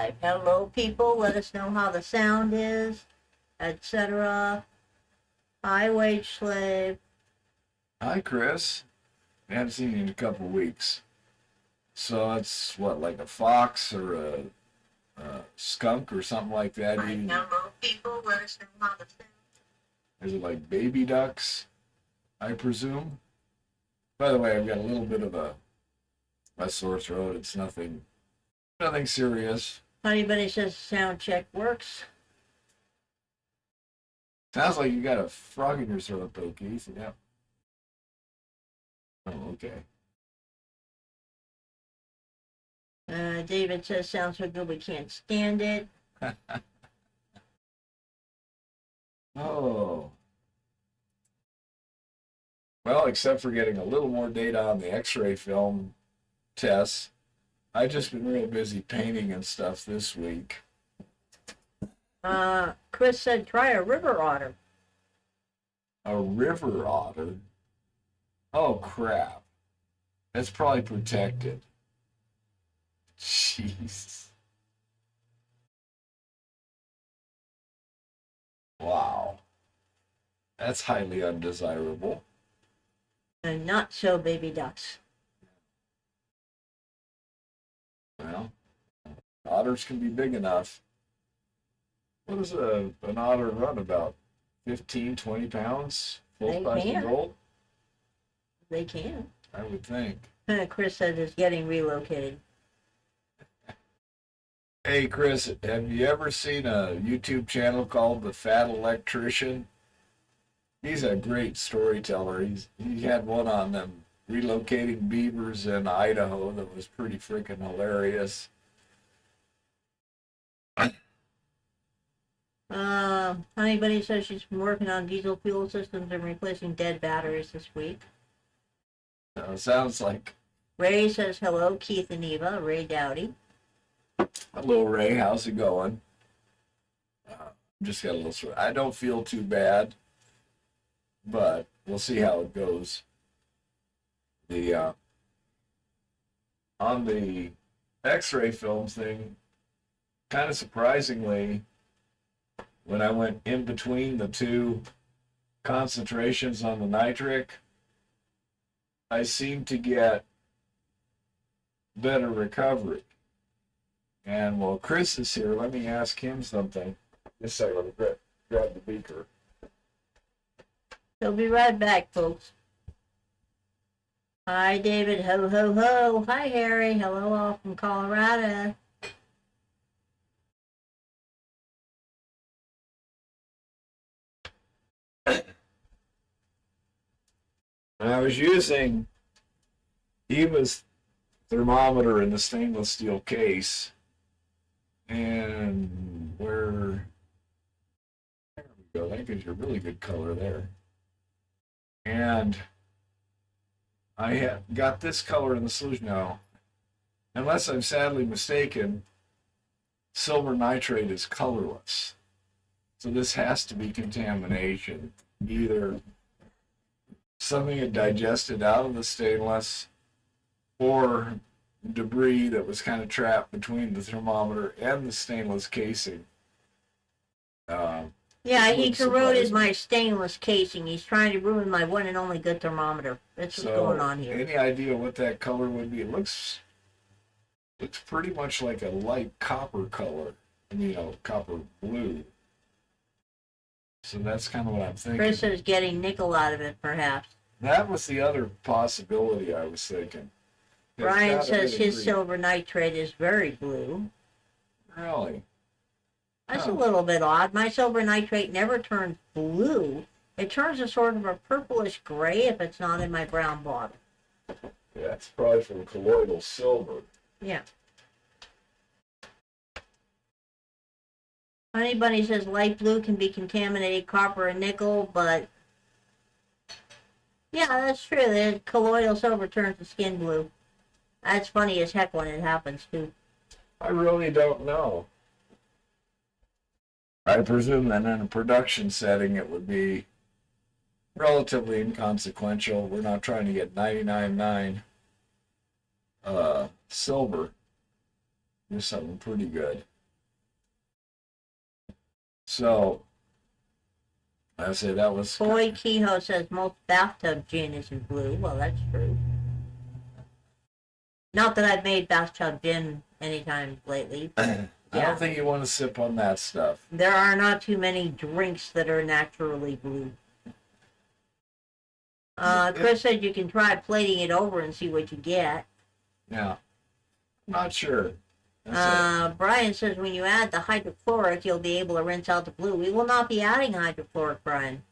live. Hello, people. Let us know how the sound is, etc. Hi, wage slave. Hi, Chris. I haven't seen you in a couple weeks. So it's what, like a fox or a skunk or something like that? Hello, people. Let us know how the sound. Is it like baby ducks, I presume? By the way, I've got a little bit of a sore throat. It's nothing serious. Anybody says sound check works. Sounds like you got a frog in your throat, though, Keith. Yep. Oh, okay. David says sounds so good we can't stand it. Oh. Well, except for getting a little more data on the X-ray film tests, I've just been real busy painting and stuff this week. Chris said try a river otter. A river otter? Oh, crap. That's probably protected. Jeez. Wow. That's highly undesirable. And not so baby ducks. Well, otters can be big enough. What does an otter run about? 15, 20 pounds? Full size adult? They can. I would think. Chris said it's getting relocated. Hey, Chris, have you ever seen a YouTube channel called The Fat Electrician? He's a great storyteller. He had one on them relocating beavers in Idaho that was pretty freaking hilarious. Anybody says she's been working on diesel fuel systems and replacing dead batteries this week. Sounds like. Ray says hello, Keith and Eva. Ray Dowdy. Hello, Ray. How's it going? Just got a little sore. I don't feel too bad, but we'll see how it goes. On the X-ray film thing, kind of surprisingly, when I went in between the two concentrations on the nitric, I seemed to get better recovery. And while Chris is here, let me ask him something. Just a second, let me grab the beaker. He'll be right back, folks. Hi, David. Ho, ho, ho. Hi, Harry. Hello, all from Colorado. I was using Eva's thermometer in the stainless steel case, and there we go. That gives you a really good color there. And I have got this color in the solution now. Unless I'm sadly mistaken, silver nitrate is colorless. So this has to be contamination. Either something had digested out of the stainless or debris that was kind of trapped between the thermometer and the stainless casing. Yeah, he corroded my stainless casing. He's trying to ruin my one and only good thermometer. That's what's going on here. Any idea what that color would be? It looks pretty much like a light copper color. Copper blue. So that's kind of what I'm thinking. Chris is getting nickel out of it, perhaps. That was the other possibility I was thinking. Brian says his silver nitrate is very blue. Really? That's a little bit odd. My silver nitrate never turns blue. It turns a sort of a purplish gray if it's not in my brown bottle. Yeah, it's probably from colloidal silver. Yeah. Honey Bunny says light blue can be contaminated copper and nickel, but yeah, that's true. The colloidal silver turns the skin blue. That's funny as heck when it happens, too. I really don't know. I presume that in a production setting it would be relatively inconsequential. We're not trying to get 99.9 silver. Just something pretty good. So I say that was. Boy Kehoe says most bathtub gin isn't blue. Well, that's true. Not that I've made bathtub gin anytime lately. I don't think you want to sip on that stuff. There are not too many drinks that are naturally blue. Chris said you can try plating it over and see what you get. Yeah. Not sure. Brian says when you add the hydrochloric, you'll be able to rinse out the blue. We will not be adding hydrochloric, Brian.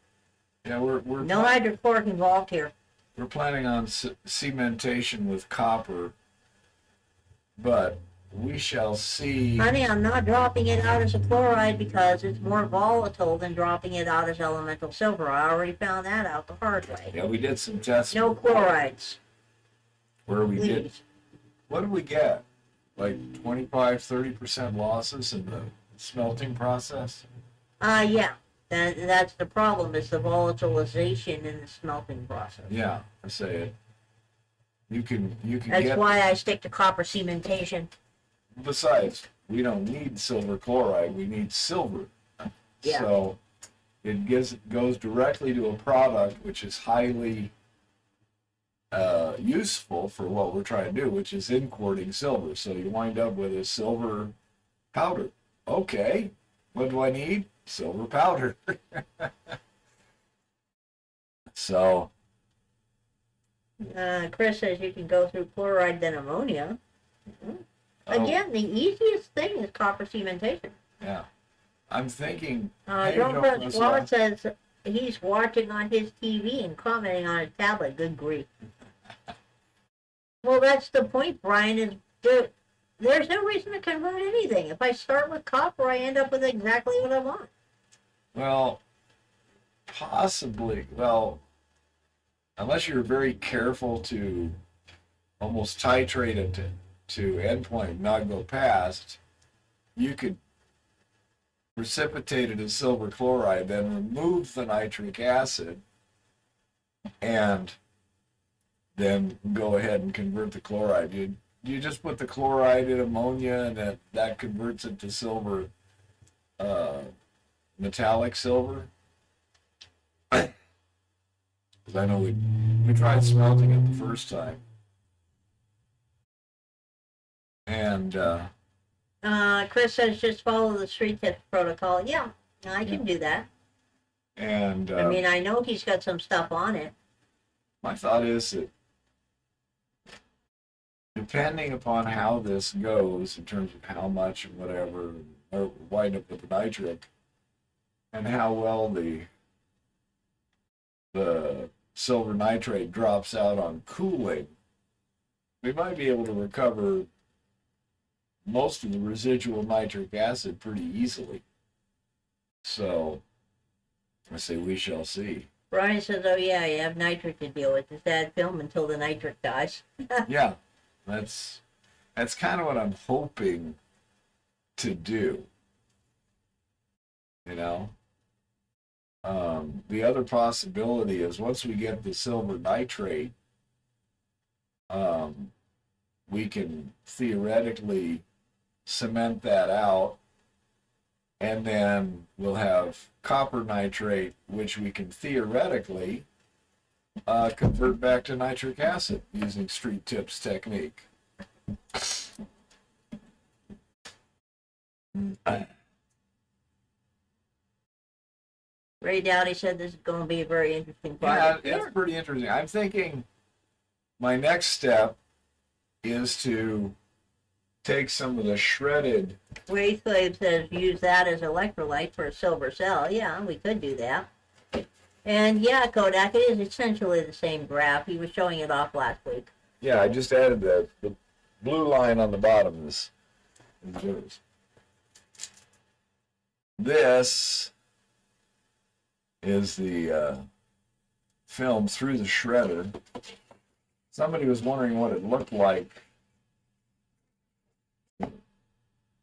Yeah, we're no hydrochloric involved here. We're planning on cementation with copper, but we shall see. Honey, I'm not dropping it out as a chloride because it's more volatile than dropping it out as elemental silver. I already found that out the hard way. Yeah, we did some tests. No chlorides. Where we did. What did we get? Like 25-30% losses in the smelting process? Yeah. That's the problem, is the volatilization in the smelting process. Yeah, I say it. You can That's why I stick to copper cementation. Besides, we don't need silver chloride, we need silver. Yeah. So it goes directly to a product which is highly useful for what we're trying to do, which is importing silver. So you wind up with a silver powder. Okay, what do I need? Silver powder. So Chris says you can go through chloride then ammonia. Again, the easiest thing is copper cementation. Yeah. I'm thinking. John Wallace says he's watching on his TV and commenting on his tablet. Good grief. Well, that's the point, Brian, is there's no reason to convert anything. If I start with copper, I end up with exactly what I want. Well, possibly. Well, unless you're very careful to almost titrate it to endpoint, not go past, you could precipitate it as silver chloride, then remove the nitric acid, and then go ahead and convert the chloride. You just put the chloride in ammonia, and that converts it to silver, metallic silver. Because I know we tried smelting it the first time. And Chris says just follow the street tips protocol. Yeah, I can do that. And I mean, I know he's got some stuff on it. My thought is that depending upon how this goes in terms of how much and whatever, or wind up with the nitric, and how well the silver nitrate drops out on cooling, we might be able to recover most of the residual nitric acid pretty easily. So I say we shall see. Brian says, oh yeah, you have nitric to deal with. Just add film until the nitric dies. Yeah, that's kind of what I'm hoping to do. You know? The other possibility is once we get the silver nitrate, we can theoretically cement that out, and then we'll have copper nitrate, which we can theoretically convert back to nitric acid using street tips technique. Ray Dowdy said this is going to be a very interesting project. Yeah, it's pretty interesting. I'm thinking my next step is to take some of the shredded. Ray Slave says use that as electrolyte for a silver cell. Yeah, we could do that. And yeah, Kodak, it is essentially the same graph. He was showing it off last week. Yeah, I just added the blue line on the bottom. This is the film through the shredder. Somebody was wondering what it looked like.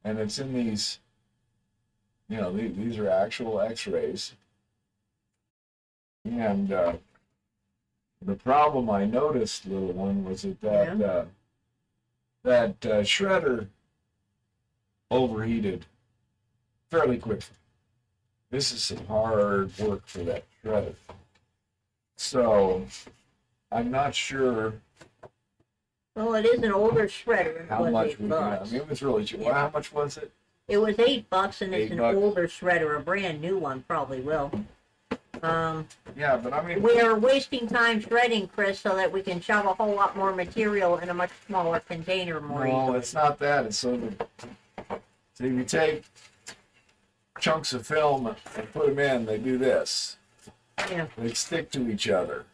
And it's in these, these are actual x-rays. And the problem I noticed, little one, was that shredder overheated fairly quickly. This is some hard work for that shredder. So I'm not sure Well, it is an older shredder. It how was much $8. I mean, it was really cheap. Well, how much was it? It was $8, and it's an $8. older shredder. A brand new one probably will. Yeah, but I mean, We are wasting time shredding, Chris, so that we can shove a whole lot more material in a much smaller container more no, easily. it's not that. It's so that, so if you take chunks of film and put them in, they do this. Yeah. They stick to each other,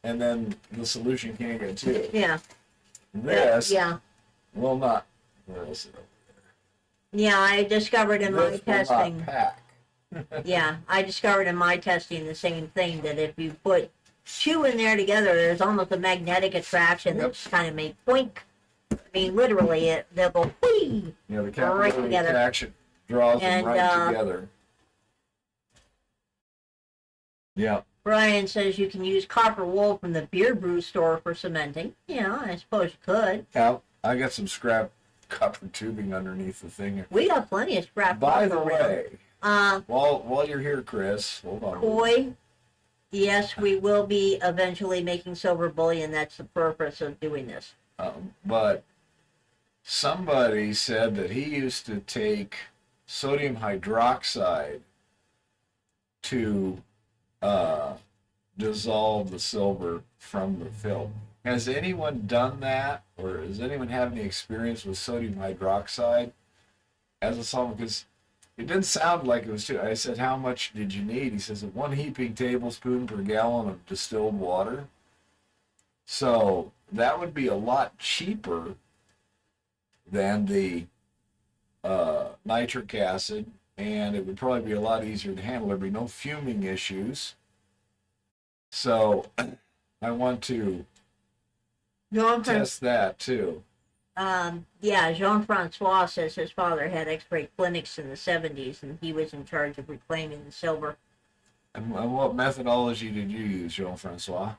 and then the solution can't get to it. Yeah. This Yeah. will not. Where is it? Yeah, I discovered in my This will testing. not pack. Yeah, I discovered in my testing the same thing, that if you put two in there together, there's almost a magnetic attraction Yep. that just kind of make poink. I mean, literally, they'll go whee! Yeah, the Right capillary together. attraction draws And, them right together. Yeah. Brian says you can use copper wool from the beer brew store for cementing. Yeah, I suppose you could. Now, I got some scrap copper tubing underneath the thing. We got plenty of scrap By copper the around. way, while you're here, Chris, hold on. Koi, yes, we will be eventually making silver bullion. That's the purpose of doing this. But somebody said that he used to take sodium hydroxide to dissolve the silver from the film. Has anyone done that, or does anyone have any experience with sodium hydroxide as a solvent? Because it didn't sound like it was too. I said, how much did you need? He says, 1 heaping tablespoon per gallon of distilled water. So that would be a lot cheaper than the nitric acid, and it would probably be a lot easier to handle. There'd be no fuming issues. So I want to test that too. Yeah, Jean-Francois says his father had X-ray clinics in the 70s, and he was in charge of reclaiming the silver. And what methodology did you use, Jean-Francois?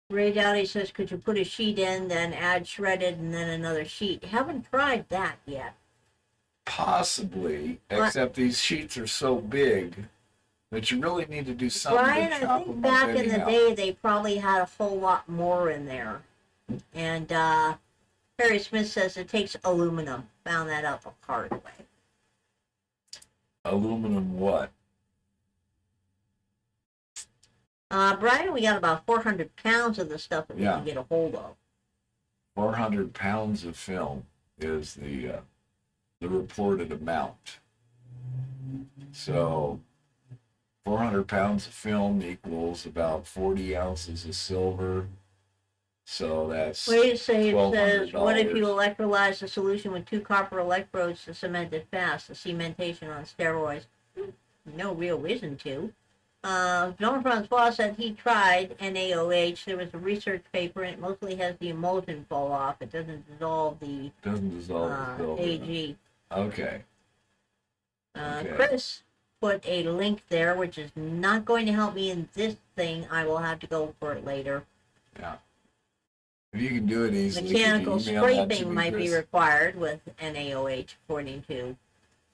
Ray Dowdy says, could you put a sheet in, then add shredded, and then another sheet? Haven't tried that yet. Possibly, except these sheets are so big that you really need to do something Brian, to I chop think them back up in the anyhow. day they probably had a whole lot more in there. And Harry Smith says it takes aluminum. Found that out the hard way. Aluminum what? Brian, we got about 400 pounds of the stuff that we can get a hold of. 400 pounds of film is the reported amount. So 400 pounds of film equals about 40 ounces of silver. So that's Wait a second, it says, $1,200. what if you electrolyze the solution with 2 copper electrodes to cement it fast? The cementation on steroids. No real reason to. Jean-Francois said he tried NaOH. There was a research paper, and it mostly has the emulsion fall off. It doesn't dissolve the the silver. AG. Okay. Chris put a link there, which is not going to help me in this thing. I will have to go for it later. Yeah. If you can do it easily, Mechanical could you email that to scraping me, might be Chris? required with NaOH, according to.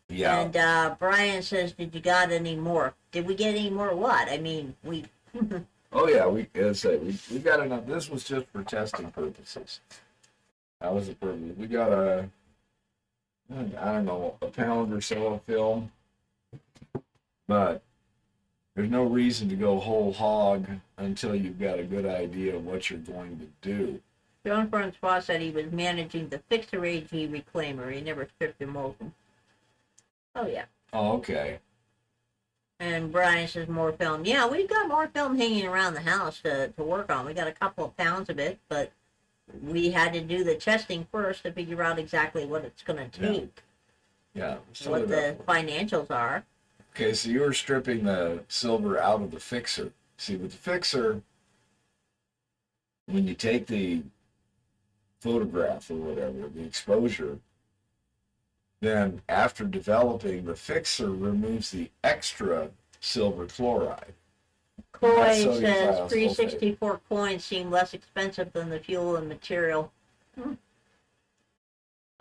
Yeah. And Brian says, did you got any more? Did we get any more what? I mean, we... Oh yeah, we got enough. This was just for testing purposes. That was the purpose. We got I don't know, a pound or so of film, but there's no reason to go whole hog until you've got a good idea of what you're going to do. Jean-Francois said he was managing the fixer AG reclaimer. He never stripped emulsion. Oh, yeah. Oh, okay. And Brian says more film. Yeah, we've got more film hanging around the house to work on. We got a couple of pounds of it, but we had to do the testing first to figure out exactly what it's going to take. Yeah. What the financials are. Okay, so you were stripping the silver out of the fixer. See, with the fixer, when you take the photograph or whatever, the exposure, then after developing, the fixer removes the extra silver chloride. Coy That's sodium says thiosulfate. 364 coins seem less expensive than the fuel and material.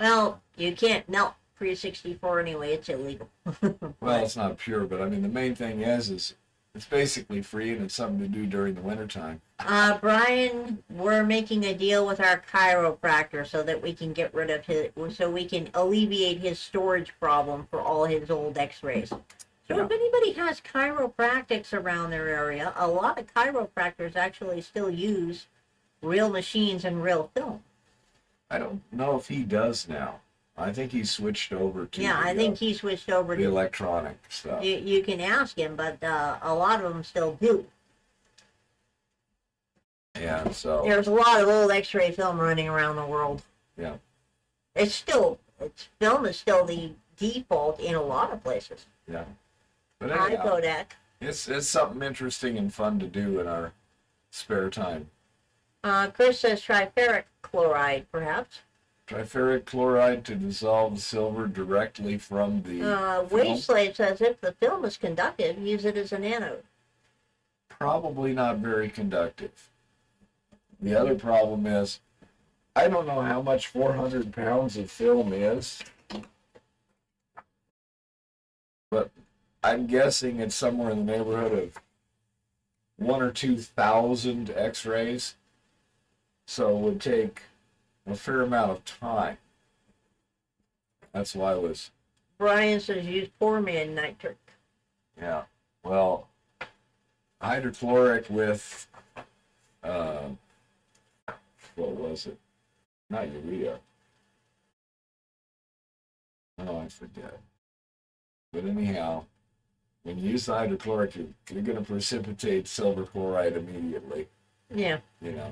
Well, you can't melt pre-64 anyway. It's illegal. Well, it's not pure, but I mean, the main thing is it's basically free and it's something to do during the wintertime. Brian, we're making a deal with our chiropractor so that we can get rid of so we can alleviate his storage problem for all his old x-rays. So Yeah. if anybody has chiropractics around their area, a lot of chiropractors actually still use real machines and real film. I don't know if he does now. I think he switched over to Yeah, I think he switched over the to. electronic stuff. You can ask him, but a lot of them still do. Yeah, so There's a lot of old X-ray film running around the world. yeah, Film is still the default in a lot of places. yeah. But Hi, anyhow, Kodak. it's something interesting and fun to do in our spare time. Chris says triferic chloride, perhaps. Triferic chloride to dissolve silver directly from the film. Wasteslave says if the film is conductive, use it as an anode. Probably not very conductive. The other problem is, I don't know how much 400 pounds of film is, but I'm guessing it's somewhere in the neighborhood of 1,000 or 2,000 X-rays. So it would take a fair amount of time. That's why I was, Brian says use poor man nitric. yeah. Well, hydrochloric with, what was it? Not urea. Oh, I forget. But anyhow, when you use the hydrochloric, you're going to precipitate silver chloride immediately, Yeah. you know.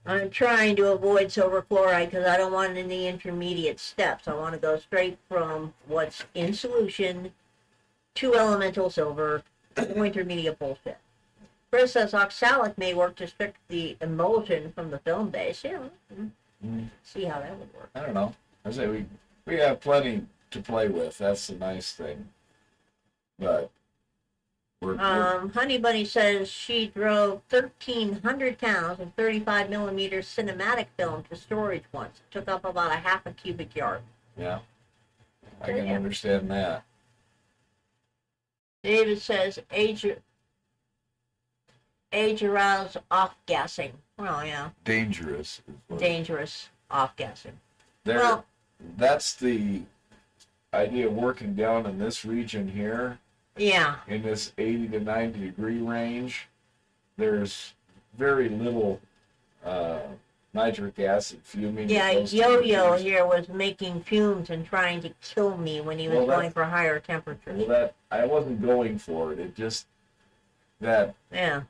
I'm trying to avoid silver chloride because I don't want any intermediate steps. I want to go straight from what's in solution to elemental silver, no intermediate bullshit. Chris says oxalic may work to restrict the emulsion from the film base. Yeah, see how that would work. I don't know. I say we have plenty to play with. That's the nice thing. But we're Honey Bunny says she drove 1,300 pounds of 35 millimeter cinematic film to storage once. It took up about a half a cubic yard. yeah, I can understand that. David says age aroused off gassing. Well, yeah, Dangerous. Is what dangerous off gassing. there. Well, That's the idea of working down in this region here, yeah, in this 80 to 90 degree range. There's very little nitric acid fuming. yeah. at those Yo-Yo temperatures. here was making fumes and trying to kill me when he was Well, going for higher temperatures. Well, that I wasn't going for it. It just that Yeah,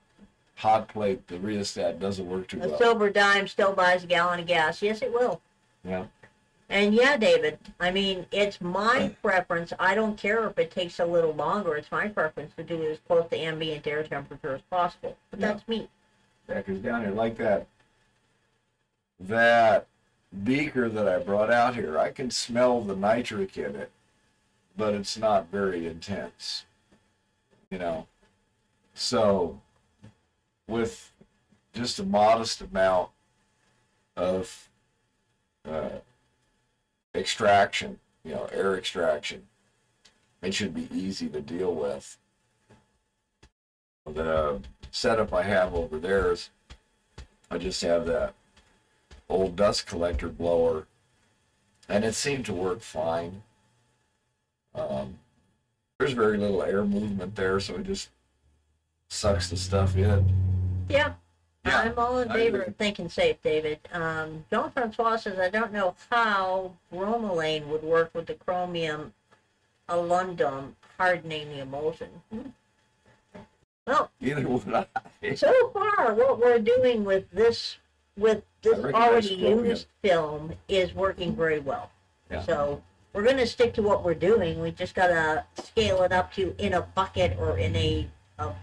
hot plate, the rheostat doesn't work too a well. silver dime still buys a gallon of gas. Yes, it will. Yeah. And yeah, David, I mean, it's my preference. I don't care if it takes a little longer. It's my preference to do it as close to ambient air temperature as possible. But Yeah. that's me. Yeah, 'cause down here, like that beaker that I brought out here, I can smell the nitric in it, but it's not very intense, you know. So, with just a modest amount of extraction, air extraction, it should be easy to deal with. The setup I have over there is I just have that old dust collector blower, and it seemed to work fine. There's very little air movement there, so it just sucks the stuff in. Yeah. Yeah, I'm all in I favor agree. of thinking safe, David. John Francois says, I don't know how bromelain would work with the chromium alundum hardening the emulsion. Well, Neither would I. so far, what we're doing with this recognize already chromium. used film is working very well. Yeah. So we're going to stick to what we're doing. We just got to scale it up to in a bucket or in a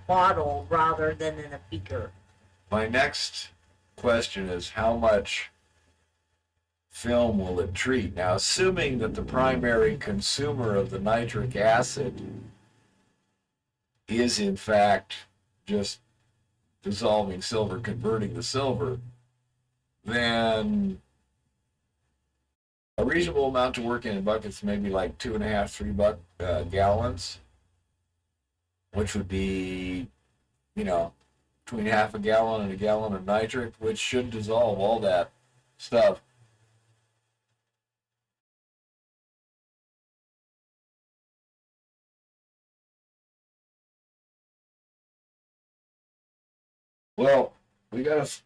bottle rather than in a beaker. My next question is how much film will it treat? Now, assuming that the primary consumer of the nitric acid is in fact just dissolving silver, converting the silver, then a reasonable amount to work in buckets, maybe like 2.5, 3 gallons, which would be, you know, between half a gallon and a gallon of nitric, which should dissolve all that stuff. Well, we got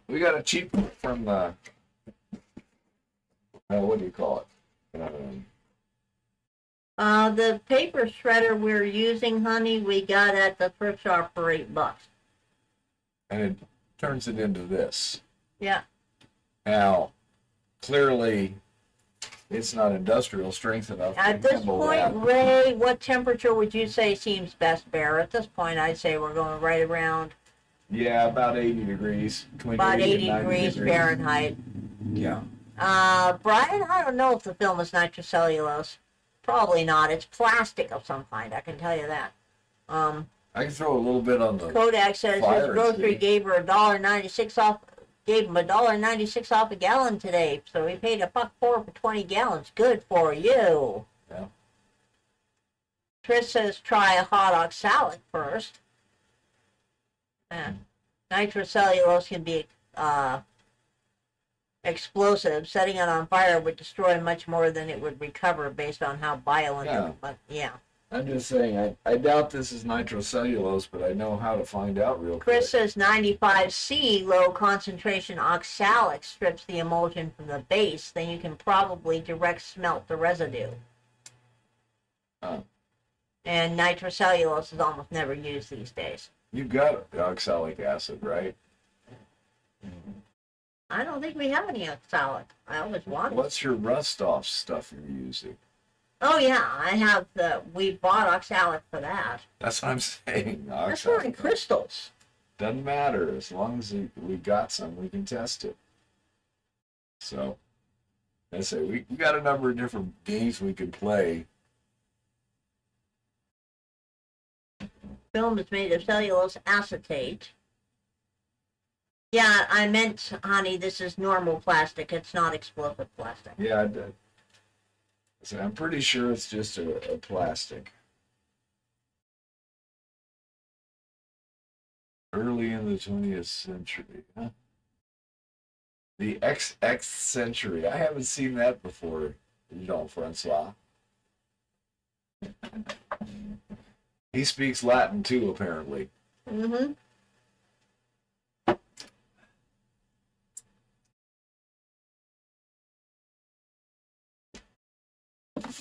a cheap one from what do you call it? The paper shredder we're using, honey, we got at the thrift shop for $8. And it turns it into this. Yeah. Now, clearly, it's not industrial strength enough to At this handle point, that. Ray, what temperature would you say seems best, Bear? At this point, I'd say we're going right around Yeah, about 80 degrees. Between about 80 80 and 90 degrees Fahrenheit. Yeah. Brian, I don't know if the film is nitrocellulose. Probably not. It's plastic of some kind, I can tell you that. I can throw a little bit on the Kodak says fire his and grocery see. gave him $1.96 off a gallon today, so he paid $1.04 for 20 gallons. Good for you. Yeah. Trish says try a hot oxalic first. Nitrocellulose can be explosive. Setting it on fire would destroy much more than it would recover based on how violent Yeah. it, but yeah. I'm just saying, I doubt this is nitrocellulose, but I know how to find out real quick. Chris says 95C low concentration oxalic strips the emulsion from the base. Then you can probably direct smelt the residue. Oh. And nitrocellulose is almost never used these days. You've got oxalic acid, right? I don't think we have any oxalic. I always wanted. What's your rust off stuff you're using? Oh yeah, I have we bought oxalic for that. That's what I'm saying. That's for in crystals. Doesn't matter. As long as we got some, we can test it. So, I say, we got a number of different games we can play. Film is made of cellulose acetate. Yeah, I meant, honey, this is normal plastic. It's not explosive plastic. Yeah, so I'm pretty sure it's just a plastic. Early in the 20th century, huh? The XX century. I haven't seen that before, Jean-Francois. He speaks Latin too, apparently. Mm-hmm.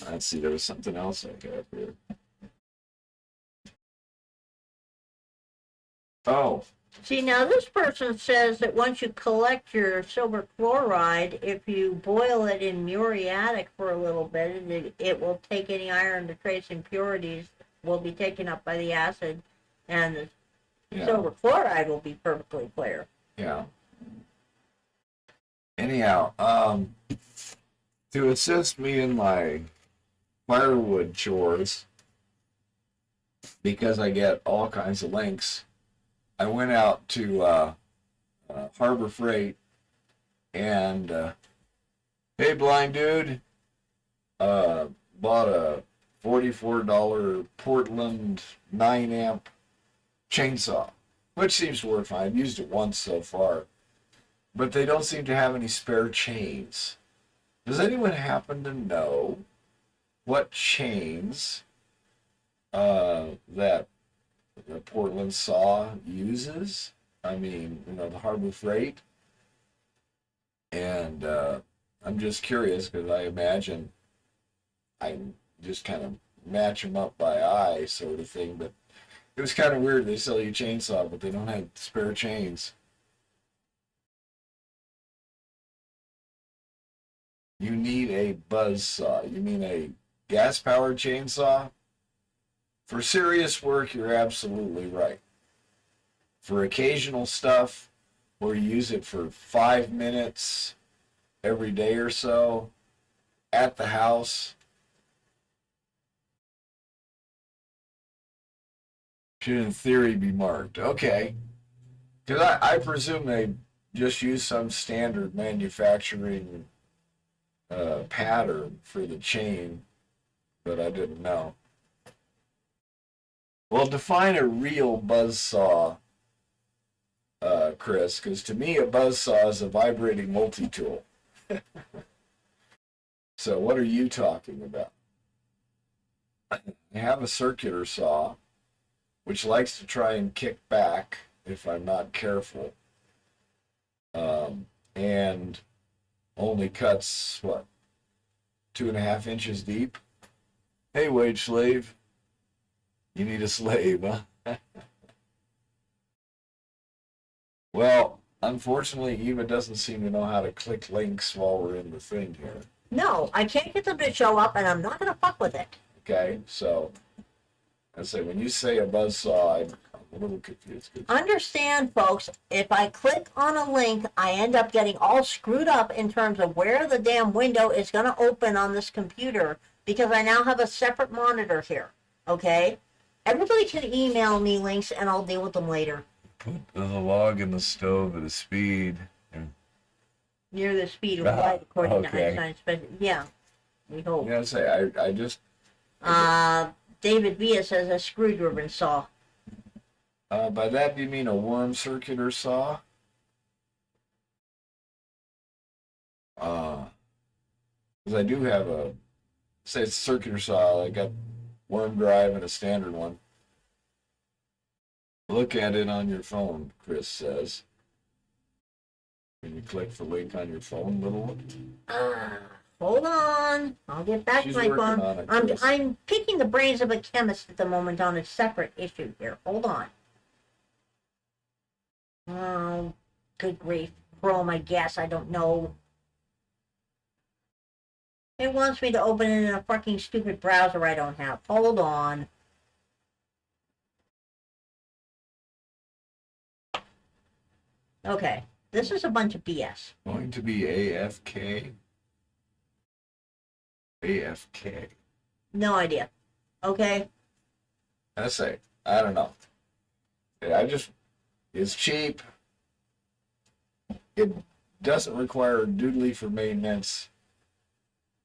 Let's see, there was something else I got here. Oh. See, now this person says that once you collect your silver chloride, if you boil it in muriatic for a little bit, it will take any iron to trace impurities, will be taken up by the acid, and the silver chloride will be perfectly clear. Yeah. Anyhow, to assist me in my firewood chores, because I get all kinds of links, I went out to Harbor Freight and, hey, blind dude, bought a $44 Portland 9-amp chainsaw, which seems to work fine. I've used it once so far, but they don't seem to have any spare chains. Does anyone happen to know what chains that the Portland saw uses? I mean, the Harbor Freight. And I'm just curious because I imagine I just kind of match them up by eye sort of thing. But it was kind of weird. They sell you a chainsaw, but they don't have spare chains. You need a buzz saw. You mean a gas-powered chainsaw? For serious work, you're absolutely right. For occasional stuff, where you use it for 5 minutes every day or so, at the house, should in theory be marked. Okay. Because I presume they just use some standard manufacturing pattern for the chain, but I didn't know. Well, define a real buzzsaw, Chris, because to me a buzzsaw is a vibrating multi-tool. So what are you talking about? I have a circular saw, which likes to try and kick back if I'm not careful, and only cuts, what, 2.5 inches deep? Hey, wage slave, you need a slave, huh? Well, unfortunately, Eva doesn't seem to know how to click links while we're in the thing here. No, I can't get them to show up, and I'm not going to fuck with it. Okay, so I say when you say a buzzsaw, I'm a little confused. Understand, folks, if I click on a link, I end up getting all screwed up in terms of where the damn window is going to open on this computer, because I now have a separate monitor here, okay? Everybody can email me links, and I'll deal with them later. Put the log in the stove at a speed. Near the speed of light, according to okay. Einstein's. Yeah, we hope. Yeah, I say I just. David Villa says a screw-driven saw. By that do you mean a worm circular saw? Because I do have a, say it's a circular saw. I got worm drive and a standard one. Look at it on your phone, Chris says. Can you click the link on your phone, little one? Hold on. I'll get back She's to my working phone. on it, I'm picking the brains of a chemist at the moment on a separate issue here. Hold on. Oh, good grief. Chrome, I guess. I don't know. It wants me to open it in a fucking stupid browser I don't have. Hold on. Okay. This is a bunch of BS. Going to be AFK? AFK. No idea. Okay? I say, I don't know. It's cheap. It doesn't require doodly for maintenance.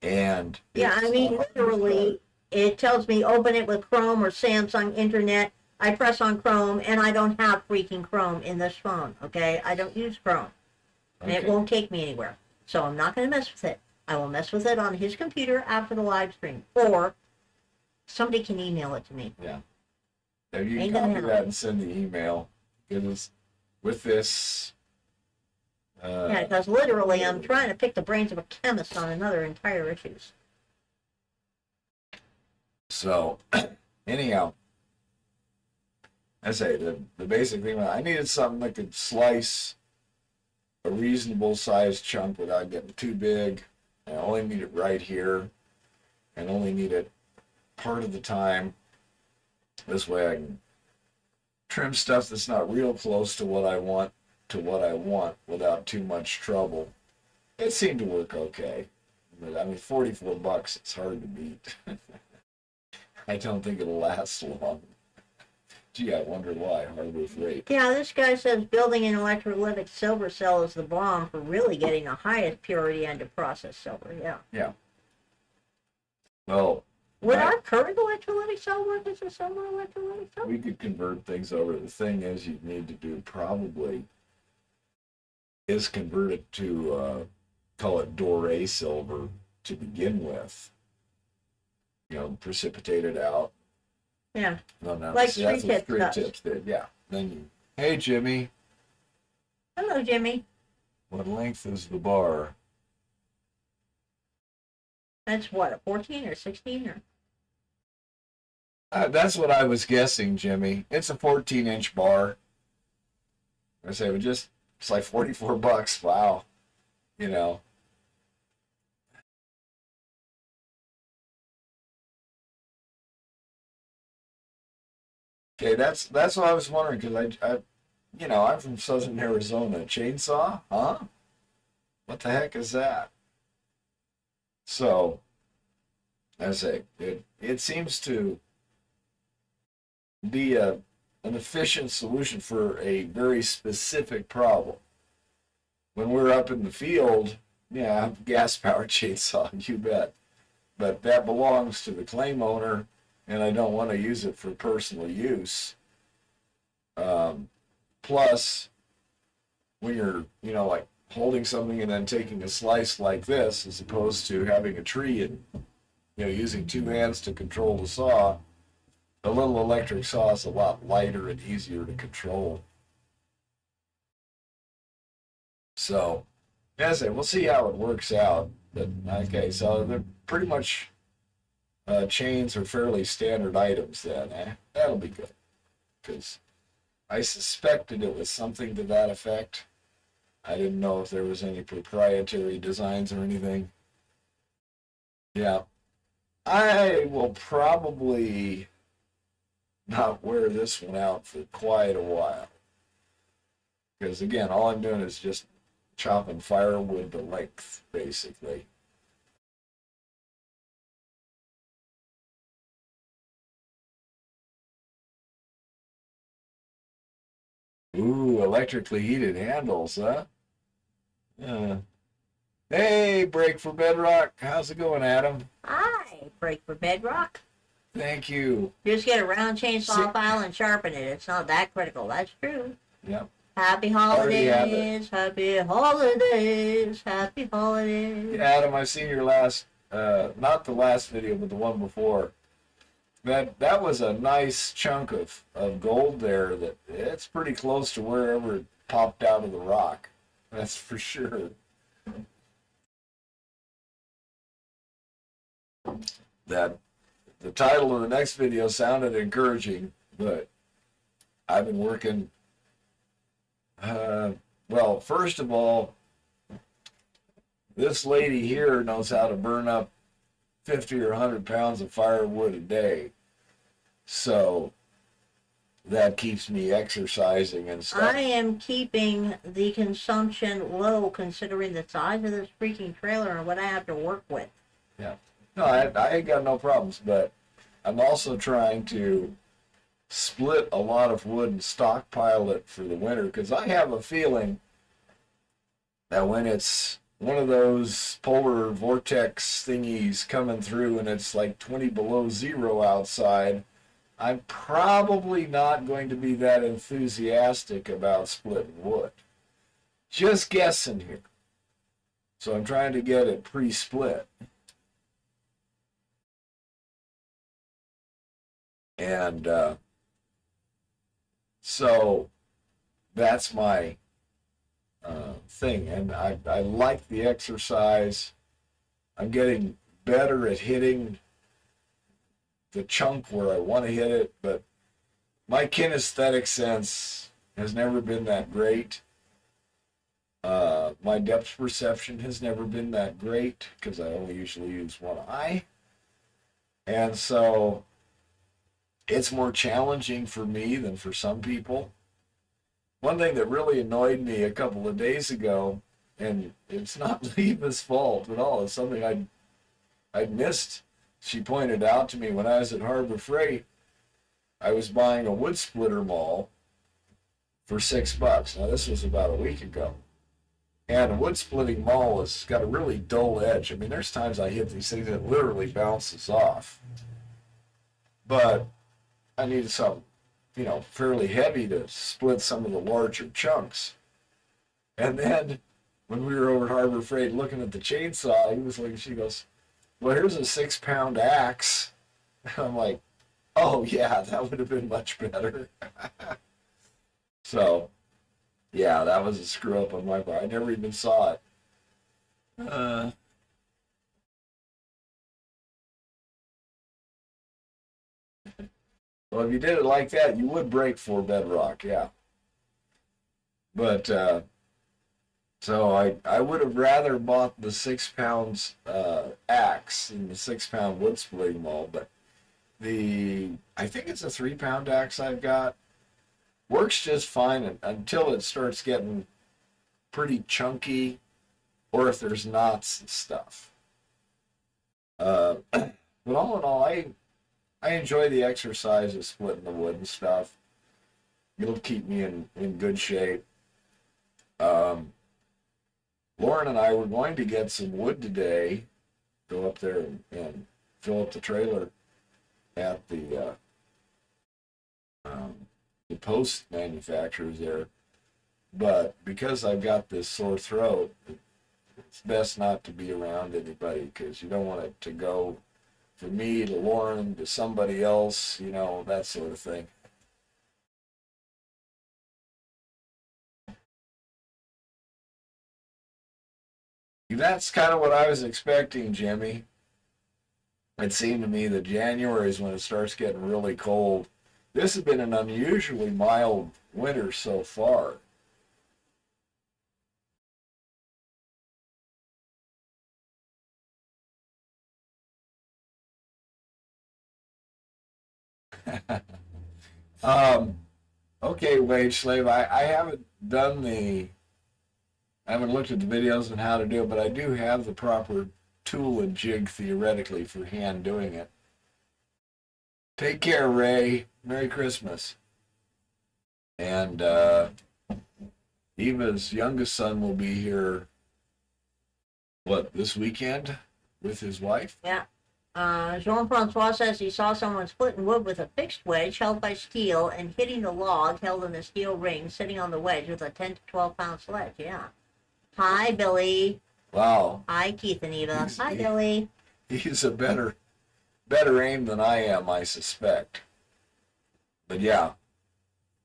And Yeah, I mean, literally, it tells me open it with Chrome or Samsung Internet. I press on Chrome, and I don't have freaking Chrome in this phone, okay? I don't use Chrome, and it won't take me anywhere. So I'm not going to mess with it. I will mess with it on his computer after the live stream, or somebody can email it to me. Yeah. If you can copy that and send the email, because with this... yeah, because literally I'm trying to pick the brains of a chemist on another entire issues. So, anyhow, I say the basic thing, I needed something that could slice a reasonable sized chunk without getting too big. I only need it right here, and only need it part of the time. This way I can trim stuff that's not real close to what I want without too much trouble. It seemed to work okay. But I mean, $44, it's hard to beat. I don't think it'll last long. Gee, I wonder why. Hardly freight. Yeah, this guy says building an electrolytic silver cell is the bomb for really getting the highest purity end of processed silver. Yeah. Yeah. Well, would our current electrolytic cell work as a silver electrolytic cell? We could convert things over. The thing is, you'd need to do probably is convert it to call it doré silver to begin with. You know, precipitate it out. Yeah. No, no. Like See, that's Street what Tips Street Tips did. Yeah. Then you. Hey, Jimmy. Hello, Jimmy. What length is the bar? That's what, a 14 or 16 or? That's what I was guessing, Jimmy. It's a 14-inch bar. I say, it's like $44. Wow. You know. Okay, that's what I was wondering, because I'm from southern Arizona. Chainsaw? Huh? What the heck is that? So, I say, it seems to be an efficient solution for a very specific problem. When we're up in the field Yeah, gas powered chainsaw, you bet. But that belongs to the claim owner, and I don't want to use it for personal use. Plus, when you're, like holding something and then taking a slice like this, as opposed to having a tree and, using two hands to control the saw, the little electric saw is a lot lighter and easier to control. So, as I say, we'll see how it works out. But okay, so they're pretty much chains are fairly standard items then. That'll be good because I suspected it was something to that effect. I didn't know if there was any proprietary designs or anything. Yeah, I will probably not wear this one out for quite a while because again, all I'm doing is just chopping firewood to length, basically. Ooh, electrically heated handles, huh? Uh, hey, Break for Bedrock. How's it going, Adam? Hi, Break for Bedrock. Thank you. Just get a round chainsaw file and sharpen it. It's not that critical. That's true. Yep. Happy holidays, happy holidays, happy holidays. Adam, I've seen your last, not the last video, but the one before. That was a nice chunk of gold there. That it's pretty close to wherever it popped out of the rock. That's for sure. That the title of the next video sounded encouraging, but I've been working. Well, first of all, this lady here knows how to burn up 50 or 100 pounds of firewood a day. So that keeps me exercising and stuff. I am keeping the consumption low considering the size of this freaking trailer and what I have to work with. Yeah. No, I ain't got no problems, but I'm also trying to split a lot of wood and stockpile it for the winter because I have a feeling that when it's one of those polar vortex thingies coming through and it's like 20 below zero outside, I'm probably not going to be that enthusiastic about splitting wood. Just guessing here. So I'm trying to get it pre-split. And so that's my thing. And I like the exercise. I'm getting better at hitting the chunk where I want to hit it, but my kinesthetic sense has never been that great. My depth perception has never been that great because I only usually use one eye. And so it's more challenging for me than for some people. One thing that really annoyed me a couple of days ago, and it's not Leva's fault at all, it's something I'd missed. She pointed out to me when I was at Harbor Freight, I was buying a wood splitter maul for $6. Now this was about a week ago. And a wood splitting maul has got a really dull edge. I mean, there's times I hit these things that literally bounces off. But I needed something, fairly heavy to split some of the larger chunks. And then when we were over at Harbor Freight looking at the chainsaw, he was looking, she goes, well, here's a 6-pound axe. And I'm like, oh yeah, that would have been much better. So, yeah, that was a screw up on my part. I never even saw it. Well, if you did it like that, you would break 4 bedrock, yeah. But so I would have rather bought the 6 pounds axe than the 6-pound wood splitting maul. But I think it's a 3-pound axe I've got. Works just fine until it starts getting pretty chunky, or if there's knots and stuff. But all in all, I enjoy the exercise of splitting the wood and stuff. It'll keep me in good shape. Lauren and I were going to get some wood today, go up there and fill up the trailer at the post manufacturers there. But because I've got this sore throat, it's best not to be around anybody because you don't want it to go from me to Lauren to somebody else, you know, that sort of thing. That's kind of what I was expecting, Jimmy. It seemed to me that January is when it starts getting really cold. This has been an unusually mild winter so far. um, okay, wage slave. I haven't I haven't looked at the videos on how to do it, but I do have the proper tool and jig theoretically for hand doing it. Take care, Ray. Merry Christmas. And Eva's youngest son will be here, this weekend with his wife? Yeah. Jean-Francois says he saw someone splitting wood with a fixed wedge held by steel and hitting the log held in a steel ring sitting on the wedge with a 10 to 12 pound sledge. Yeah. Hi, Billy. Wow. Hi, Keith and Eva. Hi, Billy. He's a better aim than I am, I suspect. But yeah,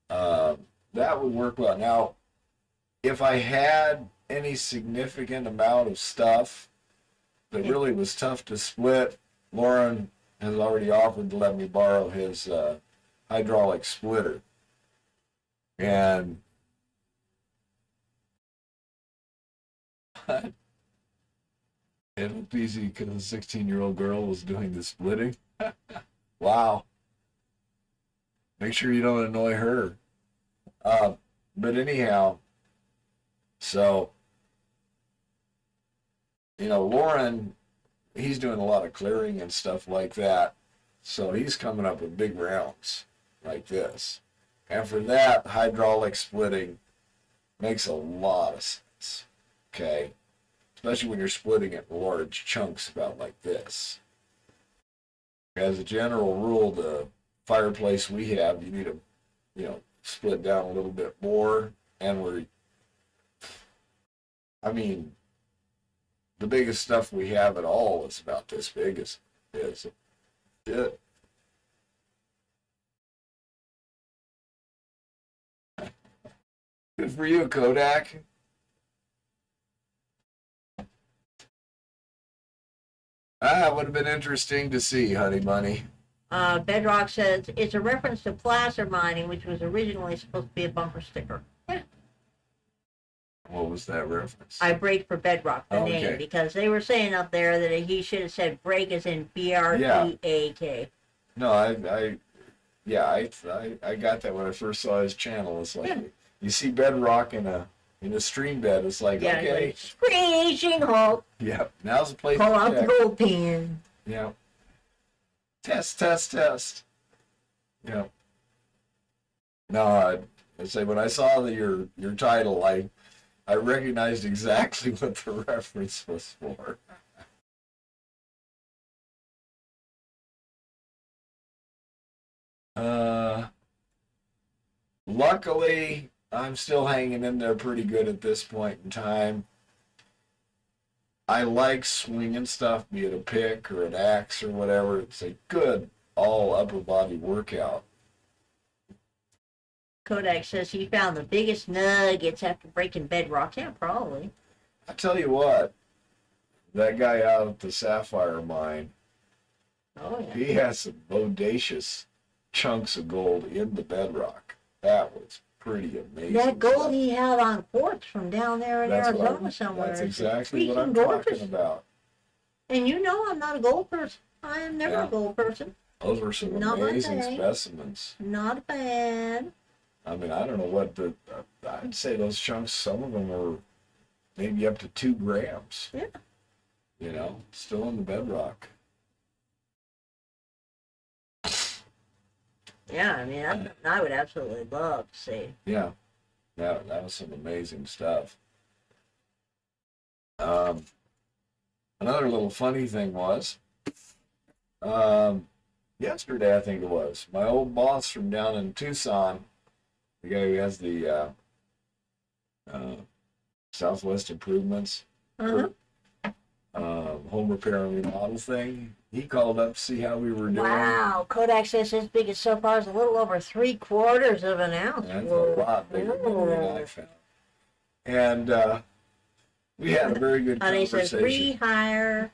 that would work well. Now, if I had any significant amount of stuff that really was tough to split, Lauren has already offered to let me borrow his hydraulic splitter. And it looked easy because a 16-year-old girl was doing the splitting. Wow. Make sure you don't annoy her. But anyhow, so, Lauren, he's doing a lot of clearing and stuff like that. So he's coming up with big rounds like this. And for that, hydraulic splitting makes a lot of sense. Okay? Especially when you're splitting it in large chunks about like this. As a general rule, the fireplace we have, you need to, split down a little bit more. And the biggest stuff we have at all is about this big is it. Good for you, Kodak. It would have been interesting to see, honey bunny. Bedrock says it's a reference to placer mining, which was originally supposed to be a bumper sticker. Yeah. What was that reference? I break for Bedrock, the name, because they were saying up there that he should have said break as in B-R-E-A-K. No, I got that when I first saw his channel. It's like you see Bedrock in a stream bed. It's like, okay. Like, screeching halt. Yeah, now's the place to check. Pull out the gold pen. Yeah. Test. Yeah. No, I say when I saw your title, I recognized exactly what the reference was for. Luckily, I'm still hanging in there pretty good at this point in time. I like swinging stuff, be it a pick or an axe or whatever. It's a good all upper body workout. Kodak says he found the biggest nuggets after breaking Bedrock. Yeah, probably. I tell you what, that guy out at the Sapphire mine, he has some bodacious chunks of gold in the bedrock. That was pretty amazing. That gold he had on quartz from down there in Arizona somewhere. That's exactly what I'm talking about. And I'm not a gold person. I am never a gold person. Those were some amazing specimens. Not bad. I don't know what I'd say those chunks, some of them were maybe up to 2 grams. Yeah. Still in the bedrock. Yeah, I would absolutely love to see. Yeah. That was some amazing stuff. Um, Another little funny thing was, um, yesterday I think it was, my old boss from down in Tucson, the guy who has the uh, Southwest Improvements, Uh-huh. home repair and remodel thing. He called up to see how we were doing. Wow, Kodak says his biggest so far is a little over 3/4 of an ounce. That's Whoa. a lot bigger than I found. And we had a very good Honey says conversation. rehire.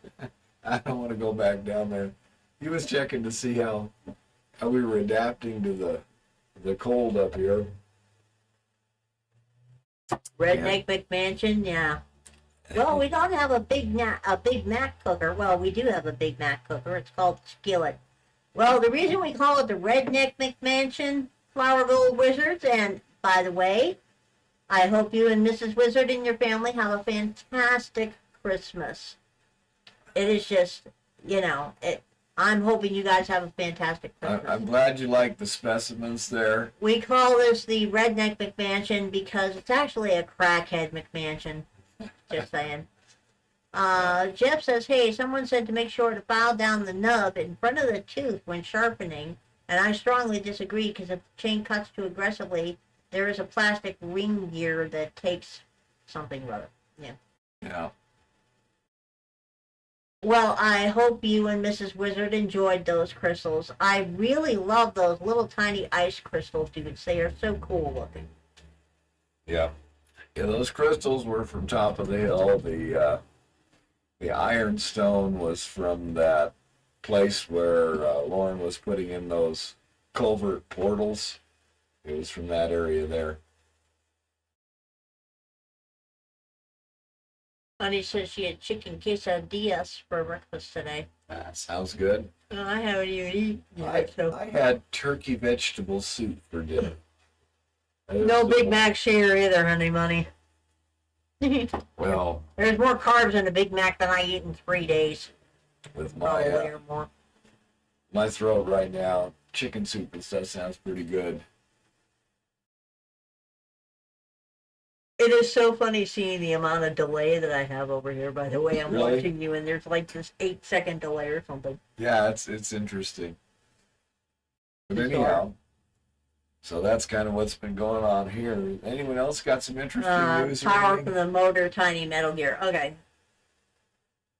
I don't want to go back down there. He was checking to see how we were adapting to the cold up here. Redneck McMansion, yeah. Well, we don't have a Big Mac cooker. Well, we do have a Big Mac cooker. It's called Skillet. Well, the reason we call it the Redneck McMansion Flower Gold Wizards, and by the way, I hope you and Mrs. Wizard and your family have a fantastic Christmas. It is just, I'm hoping you guys have a fantastic Christmas. I'm glad you like the specimens there. We call this the Redneck McMansion because it's actually a crackhead McMansion. Just saying. Jeff says, hey, someone said to make sure to file down the nub in front of the tooth when sharpening, and I strongly disagree because if the chain cuts too aggressively, there is a plastic ring gear that takes something rather. Yeah. Yeah. Well, I hope you and Mrs. Wizard enjoyed those crystals. I really love those little tiny ice crystal dudes. They are so cool looking. Yeah. Yeah, those crystals were from top of the hill. The ironstone was from that place where Lauren was putting in those culvert portals. It was from that area there. Honey says she had chicken quesadillas for breakfast today. Sounds good. I haven't even eaten yet, so. I had turkey vegetable soup for dinner. No Big Mac share either, honey money. Well, There's more carbs in a Big Mac than I eat in 3 days. with Probably or more. my throat right now, chicken soup and stuff sounds pretty good. It is so funny seeing the amount of delay that I have over here, by the way. I'm Really? watching you, and there's like this 8-second delay or something. Yeah, it's interesting. But Bizarre. anyhow, so that's kind of what's been going on here. Anyone else got some interesting news or Power anything? from the motor, tiny metal gear. Okay.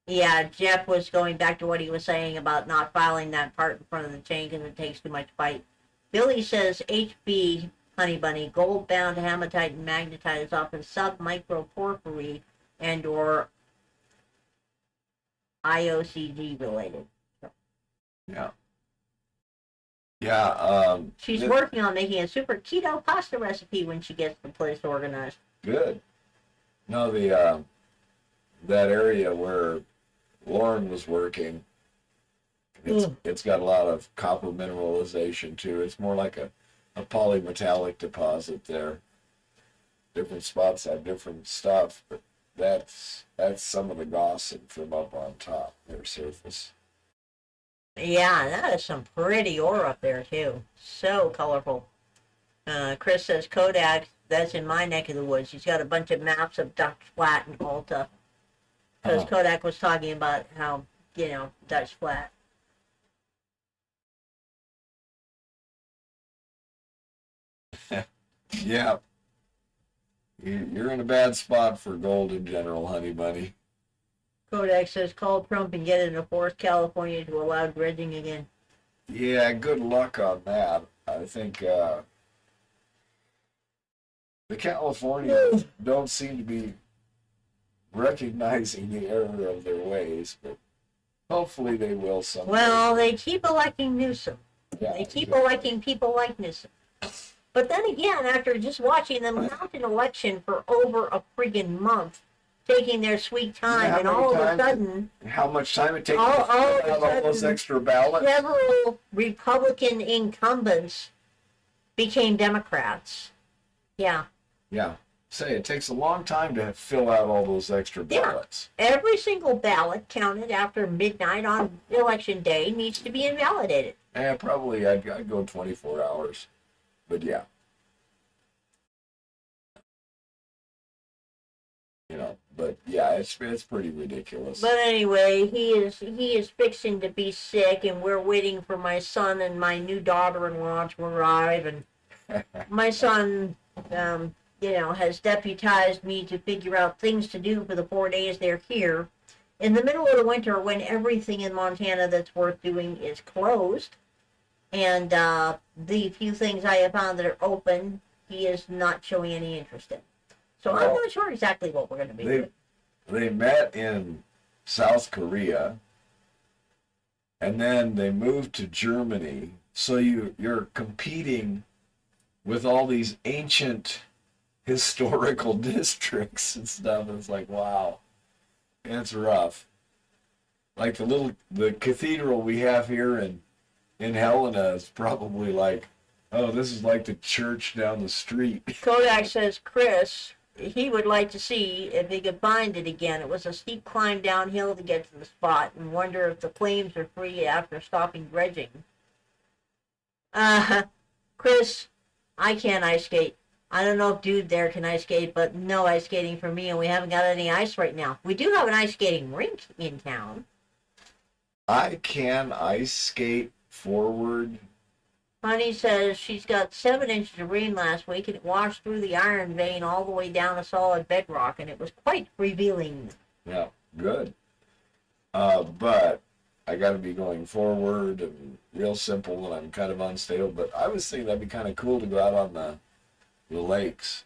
Yeah, Jeff was going back to what he was saying about not filing that part in front of the chain because it takes too much bite. Billy says HB, honey bunny, gold-bound hematite and magnetite is often sub-microporphyry and or IOCG related. Yeah. Yeah, She's working on making a super keto pasta recipe when she gets the place organized. good. No, that area where Lauren was working, it's got a lot of copper mineralization too. It's more like a polymetallic deposit there. Different spots have different stuff, but that's some of the gossip from up on top, their surface. Yeah, that is some pretty ore up there, too. So colorful. Chris says Kodak, that's in my neck of the woods. He's got a bunch of maps of Dutch Flat and Alta. Because Kodak was talking about how, Dutch Flat. Yeah. You're in a bad spot for gold in general, honey bunny. Kodak says call Trump and get it to force California to allow dredging again. Yeah, good luck on that. I think the Californians don't seem to be recognizing the error of their ways, but hopefully they will someday. Well, they keep electing Newsom. Yeah, They keep exactly. electing people like Newsom. But then again, after just watching them mount an election for over a friggin' month, taking their sweet time, Yeah, and how all many of a times- sudden, How much time it takes All to of fill a out all those sudden, extra ballots? several Republican incumbents became Democrats. Yeah. Yeah. Say, it takes a long time to fill out all those extra Yeah. ballots. Every single ballot counted after midnight on election day needs to be invalidated. Yeah, probably I'd go 24 hours. But yeah. But yeah, it's pretty ridiculous. But anyway, he is fixing to be sick, and we're waiting for my son and my new daughter-in-law to arrive. And my son, has deputized me to figure out things to do for the 4 days they're here. In the middle of the winter, when everything in Montana that's worth doing is closed, and the few things I have found that are open, he is not showing any interest in. So I'm not sure exactly what we're going to be doing. They met in South Korea, and then they moved to Germany. So you're competing with all these ancient historical districts and stuff. It's like, wow, it's rough. Like the cathedral we have here in Helena is probably like, oh, this is like the church down the street. Kodak says Chris, he would like to see if he could find it again. It was a steep climb downhill to get to the spot, and wonder if the flames are free after stopping dredging. Chris, I can't ice skate. I don't know if dude there can ice skate, but no ice skating for me, and we haven't got any ice right now. We do have an ice skating rink in town. I can ice skate forward. Honey says she's got 7 inches of rain last week, and it washed through the iron vein all the way down a solid bedrock, and it was quite revealing. Yeah, good. But I got to be going forward and real simple, and I'm kind of unstable. But I was thinking that'd be kind of cool to go out on the lakes.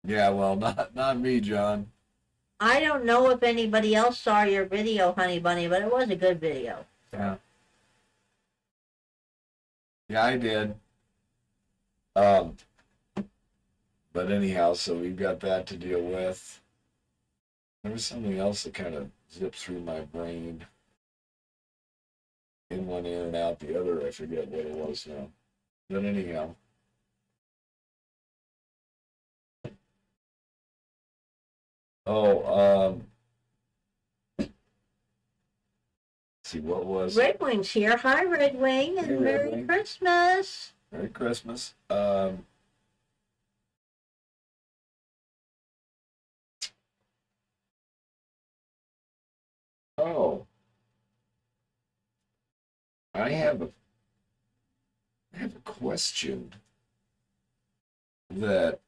Yeah, well, not me, John. I don't know if anybody else saw your video, Honey Bunny, but it was a good video. Yeah. Yeah, I did. But anyhow, so we've got that to deal with. There was something else that kind of zipped through my brain. In one ear and out the other. I forget what it was now. But anyhow. See, what was Red Wing's here. Hi, Red Wing, and Hey, Red Merry Wing. Christmas. Merry Christmas. Oh, I have a question that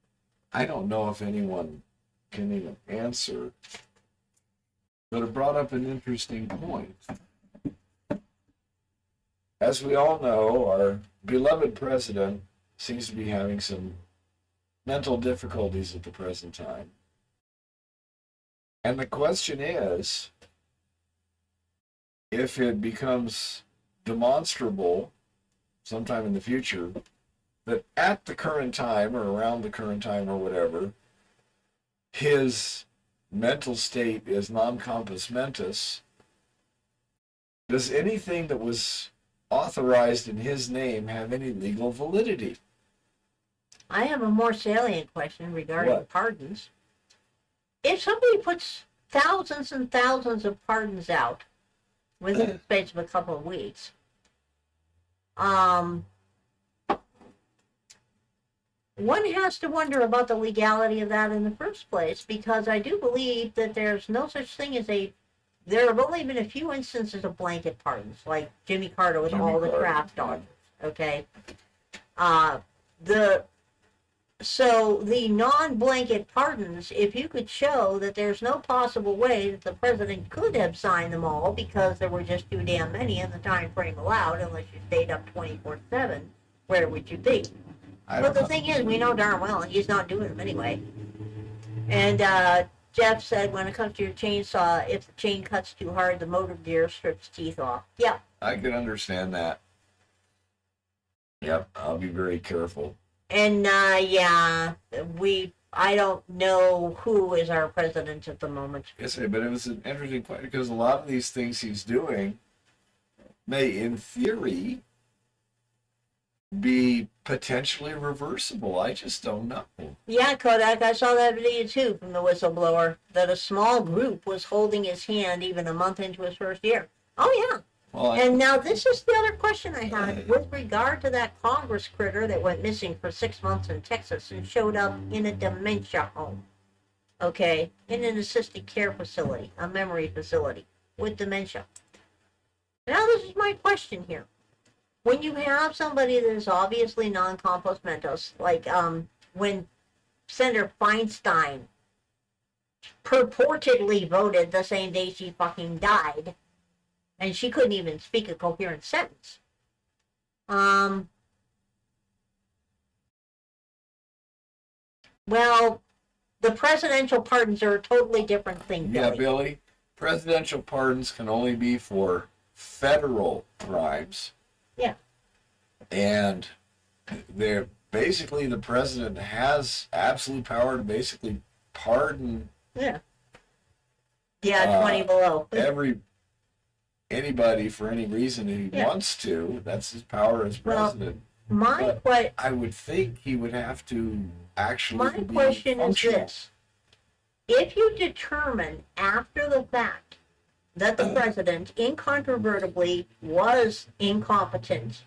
I don't know if anyone can even answer, but it brought up an interesting point. As we all know, our beloved president seems to be having some mental difficulties at the present time. And the question is, if it becomes demonstrable sometime in the future that at the current time or around the current time or whatever, his mental state is non compos mentis, does anything that was authorized in his name have any legal validity? I have a more salient question regarding What? pardons. If somebody puts thousands and thousands of pardons out within the space of a couple of weeks, one has to wonder about the legality of that in the first place, because I do believe that there's no such thing as there have only been a few instances of blanket pardons, like Jimmy Carter with all the draft dodgers, okay? So the non-blanket pardons, if you could show that there's no possible way that the president could have signed them all because there were just too damn many in the time frame allowed, unless you stayed up 24/7, where would you be? But the thing is, we know darn well he's not doing them anyway. And Jeff said, when it comes to your chainsaw, if the chain cuts too hard, the motor gear strips teeth off. Yeah. I can understand that. Yep, I'll be very careful. And I don't know who is our president at the moment. Yes, but it was an interesting point because a lot of these things he's doing may, in theory, be potentially reversible. I just don't know. Yeah, Kodak, I saw that video too from the whistleblower, that a small group was holding his hand even a month into his first year. Oh, yeah. Well, And now this is the other question I had with regard to that Congress critter that went missing for 6 months in Texas and showed up in a dementia home. okay, in an assisted care facility, a memory facility, with dementia. Now this is my question here. When you have somebody that is obviously non-compos mentis, like when Senator Feinstein purportedly voted the same day she fucking died, and she couldn't even speak a coherent sentence. Well, the presidential pardons are a totally different thing, Yeah, Billy. Billy, presidential pardons can only be for federal crimes. Yeah. And they're basically, the president has absolute power to basically pardon Yeah. Yeah, 20 below. anybody for any reason that he wants to. That's his power as president. I would think he would have to actually my question functional. is this. If you determine after the fact that the president incontrovertibly was incompetent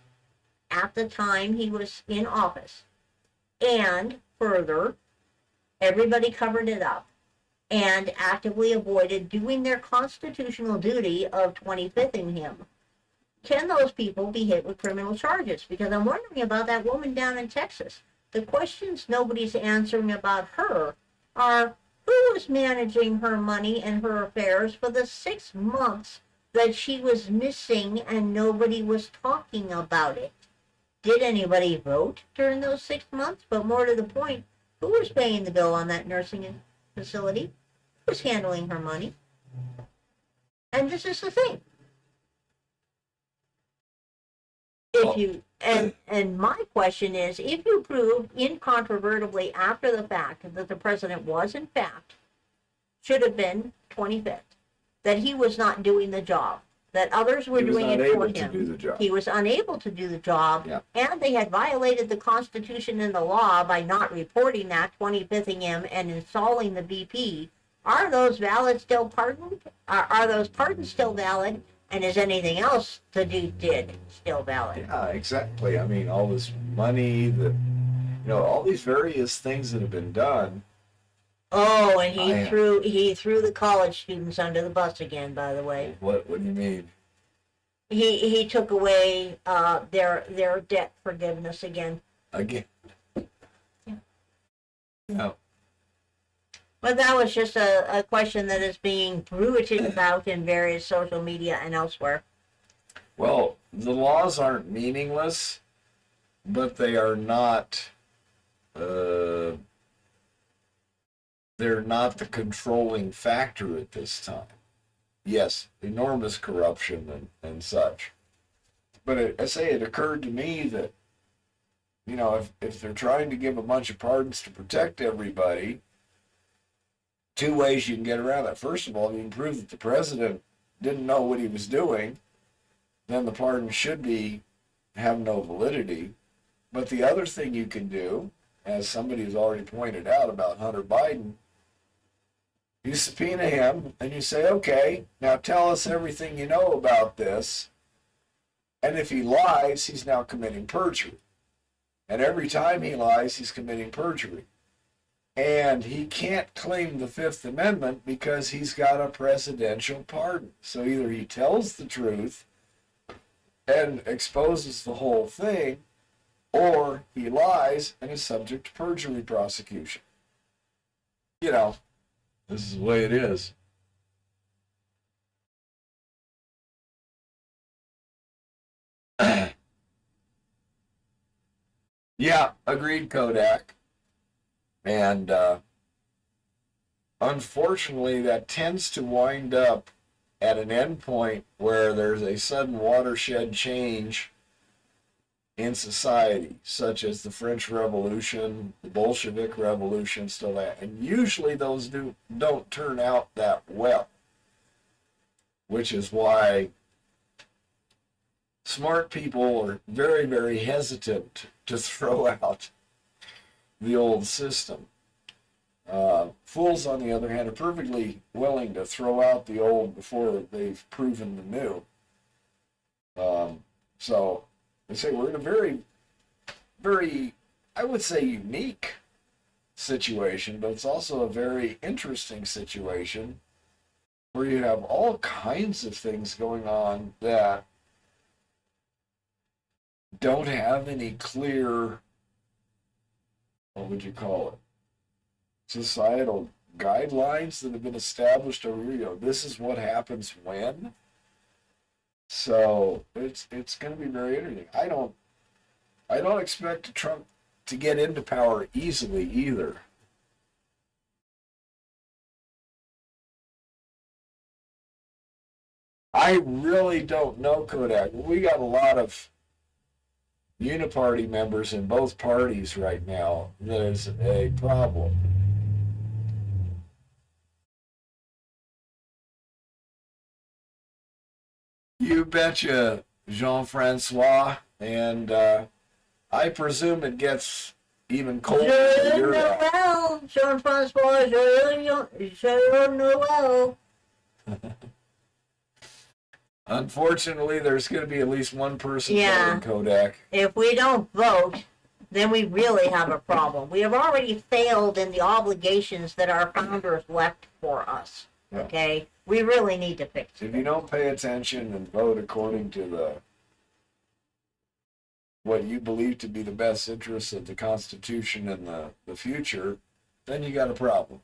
at the time he was in office, and further, everybody covered it up and actively avoided doing their constitutional duty of 25thing him, can those people be hit with criminal charges? Because I'm wondering about that woman down in Texas. The questions nobody's answering about her are, who was managing her money and her affairs for the 6 months that she was missing and nobody was talking about it? Did anybody vote during those 6 months? But more to the point, who was paying the bill on that nursing facility? Who was handling her money? And this is the thing. If you and my question is, if you prove incontrovertibly after the fact that the president was in fact should have been 25th, that he was not doing the job, that others were doing it for him, he was unable to do the job, and they had violated the Constitution and the law by not reporting that, 25thing him and installing the VP, are those valid still pardoned? Are those pardons still valid? And is anything else the dude did still valid? Yeah, exactly. I mean, all this money, all these various things that have been done. Oh, and he threw the college students under the bus again, by the way. What do you mean? He took away their debt forgiveness again. Again. Yeah. But that was just a question that is being bruited about in various social media and elsewhere. Well, the laws aren't meaningless, but they are not, they're not the controlling factor at this time. Yes, enormous corruption and such. But it occurred to me that, if they're trying to give a bunch of pardons to protect everybody, 2 ways you can get around that. First of all, you can prove that the president didn't know what he was doing, then the pardon should have no validity. But the other thing you can do, as somebody has already pointed out about Hunter Biden, you subpoena him and you say, okay, now tell us everything you know about this. And if he lies, he's now committing perjury. And every time he lies, he's committing perjury. And he can't claim the Fifth Amendment because he's got a presidential pardon. So either he tells the truth and exposes the whole thing, or he lies and is subject to perjury prosecution. This is the way it is. Yeah, agreed, Kodak. And unfortunately, that tends to wind up at an endpoint where there's a sudden watershed change in society, such as the French Revolution, the Bolshevik Revolution, still that. And usually those don't turn out that well, which is why smart people are very, very hesitant to throw out the old system. Fools, on the other hand, are perfectly willing to throw out the old before they've proven the new. So they say we're in a very, very, I would say, unique situation, but it's also a very interesting situation where you have all kinds of things going on that don't have any clear, what would you call it, societal guidelines that have been established over, this is what happens when. So it's going to be very interesting. I don't expect Trump to get into power easily either. I really don't know, Kodak. We got a lot of uniparty members in both parties right now. There's a problem. You betcha, Jean-Francois, and I presume it gets even colder than you're at. Noel, Jean-Francois, Joyeux Noel. Unfortunately, there's going to be at least one person Yeah. voting, Kodak. If we don't vote, then we really have a problem. We have already failed in the obligations that our founders left for us. Yeah. Okay? We really need to fix it. If you don't pay attention and vote according to what you believe to be the best interests of the Constitution and the future, then you got a problem.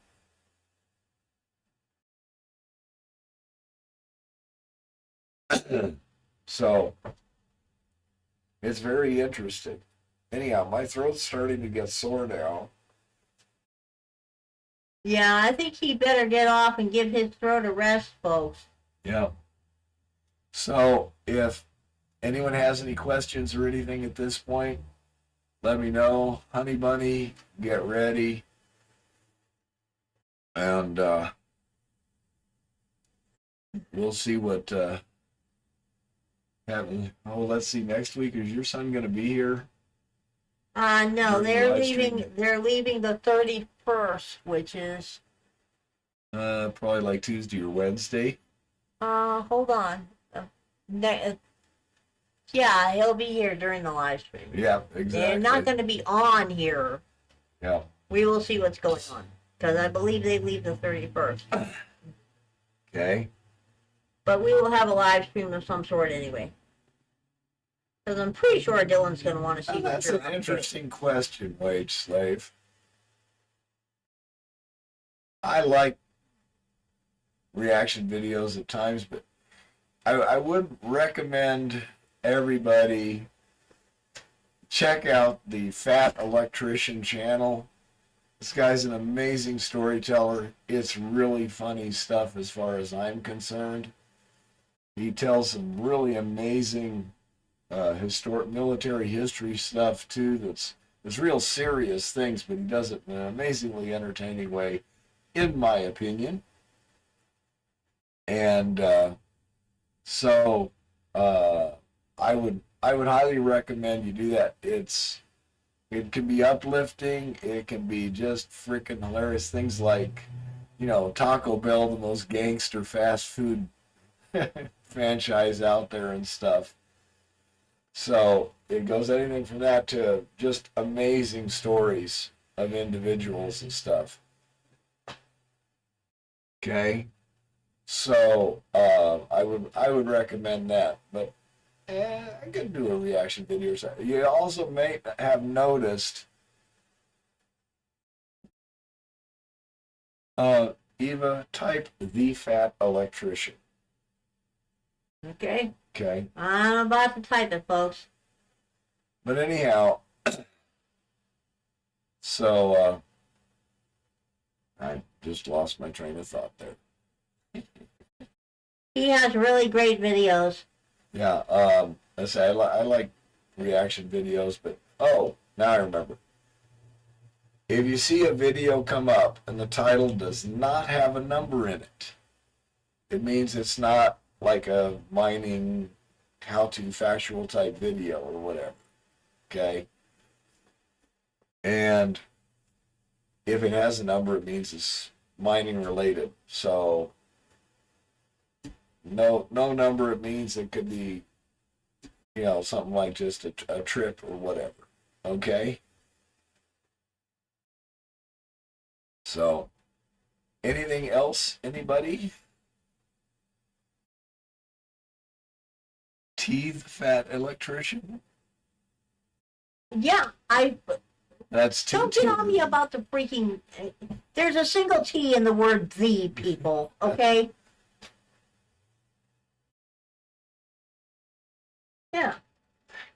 So, it's very interesting. Anyhow, my throat's starting to get sore now. Yeah, I think he better get off and give his throat a rest, folks. Yeah. So, if anyone has any questions or anything at this point, let me know. Honey Bunny, get ready. And we'll see what happens. Oh, let's see. Next week, is your son going to be here? No, During the they're live leaving. stream? They're leaving the 31st, which is. Probably like Tuesday or Wednesday. Hold on. Yeah, he'll be here during the live stream. Yeah, exactly. They're not going to be on here. Yeah. We will see what's going on because I believe they leave the 31st. Okay. But we will have a live stream of some sort anyway. Because I'm pretty sure Dylan's going to want to see Oh, what that's you're an up to. interesting question, Wage Slave. I like reaction videos at times, but I would recommend everybody check out the Fat Electrician channel. This guy's an amazing storyteller. It's really funny stuff as far as I'm concerned. He tells some really amazing historic military history stuff too. That's real serious things, but he does it in an amazingly entertaining way, in my opinion. And so I would highly recommend you do that. It can be uplifting. It can be just freaking hilarious. Things like, Taco Bell, the most gangster fast food franchise out there and stuff. So it goes anything from that to just amazing stories of individuals and stuff. Okay, so I would recommend that, but I could do a reaction video. You also may have noticed Eva, type the Fat Electrician. Okay? Okay. I'm about to type it, folks. But anyhow, so I just lost my train of thought there. He has really great videos. Yeah, I say I like reaction videos, but now I remember. If you see a video come up and the title does not have a number in it, it means it's not like a mining how-to factual type video or whatever. Okay? And if it has a number, it means it's mining related. So no number, it means it could be, something like just a trip or whatever. Okay? So, anything else? Anybody? Teeth fat electrician? Yeah, That's two. don't get on me about the freaking. There's a single T in the word "the," people. Okay. Yeah.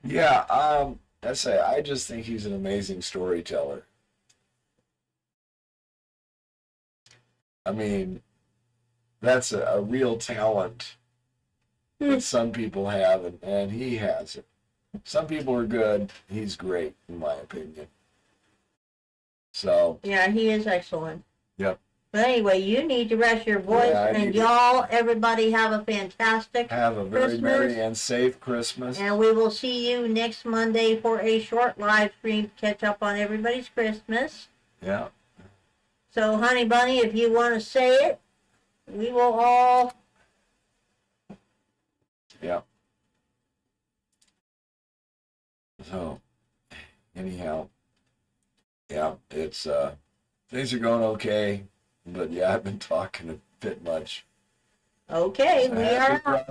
Yeah, I just think he's an amazing storyteller. I mean, that's a real talent that some people have, and he has it. Some people are good. He's great, in my opinion. So, Yeah, he is excellent. yep. But anyway, you need to rest your voice, Yeah, I and need to- y'all, everybody, have a fantastic Have a very Christmas. merry and safe Christmas. And we will see you next Monday for a short live stream to catch up on everybody's Christmas. Yeah. So, Honey Bunny, if you want to say it, we will all. Yeah. So, anyhow, yeah, it's things are going okay, but yeah, I've been talking a bit much. Okay, we Happy are out.